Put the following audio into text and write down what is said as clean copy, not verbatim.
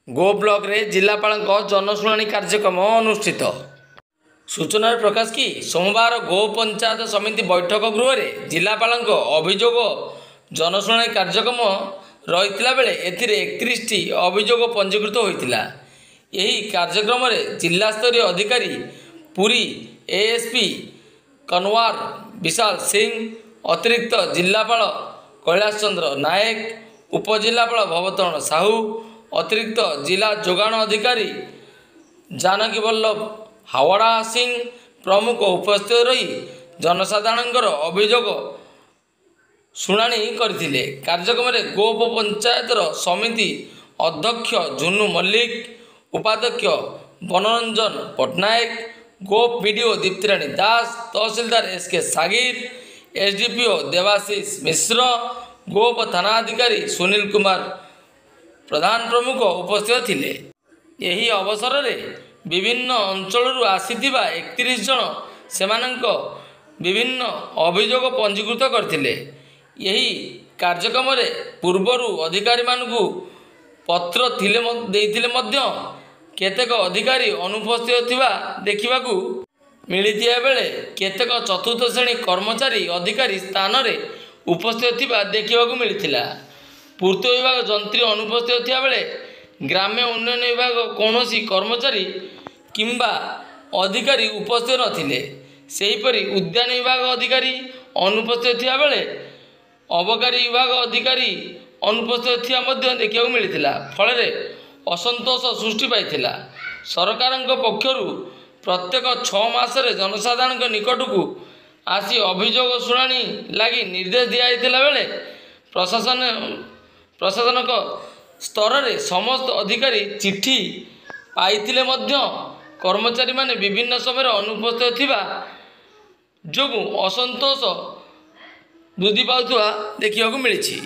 गो block रे जिलापाल जनशुणाणी कार्यक्रम अनुष्ठित। सूचना प्रकाश कि सोमवार गो पंचायत समिति बैठक गृह में जिलापाल अभियोग जनशुणाणी कार्यक्रम रही बेले एथिरे 31टी अभियोग पंजीकृत होता। यही कार्यक्रम में जिलास्तरीय अधिकारी पुरी एएसपी कनवार विशाल सिंह, अतिरिक्त जिलापाल कैलाश चंद्र नायक, उपजिलापाल भवतरण साहू, अतिरिक्त जिला जोगाण अधिकारी जानकी वल्लभ हावड़ा सिंह प्रमुख उपस्थित रही जनसाधारण अभियोग शुणाणी करथिले। कार्यक्रम में गोप पंचायत समिति अध्यक्ष झुन्नू मल्लिक, उपाध्यक्ष बनरंजन पट्टनायक, गोप बीडीओ दीप्तिराणी दास, तहसीलदार एसके सागिर, एसडीपीओ देवाशीष मिश्र, गोप थानाधिकारी सुनील कुमार प्रधान प्रमुख उपस्थित थिले। यही अवसर में विभिन्न अंचल आसीथिबा 31 जन सेमानंक विभिन्न अभियोग पंजीकृत करथिले। यही कार्यक्रम में पूर्वर अधिकारी मानकु पत्र देइथिले मध्य केतेक अधिकारी अनुपस्थित थिबा देखिबाकू मिलिथिया बेले केतेक चतुर्थ श्रेणी कर्मचारी अधिकारी स्थान रे उपस्थित थिबा देखिबाकू मिलिथिला। पूर्त विभाग जंत्री अनुपस्थित थिया बेले ग्राम्य उन्नयन विभाग कौनसी कर्मचारी किंबा अधिकारी उपस्थित नथिले। सेहीपरि उद्यान विभाग अधिकारी अनुपस्थित थिया बेले अबकारी विभाग अधिकारी अनुपस्थित थिया मध्य देखिबाकू मिलिथिला। फल असंतोष सृष्टि पाइथिला। सरकारक पक्षरु प्रत्येक 6 मासरे जनसाधारण निकटकू आसी अभियोग शुणाणी लगी निर्देश दिया बेले प्रशासनिक स्तर में समस्त अधिकारी चिट्ठी पाइथिले मध्य कर्मचारी माने विभिन्न समय अनुपस्थित थिबा जोगु असंतोष वृद्धि पाउथुवा देखिबाकू मिलिछि।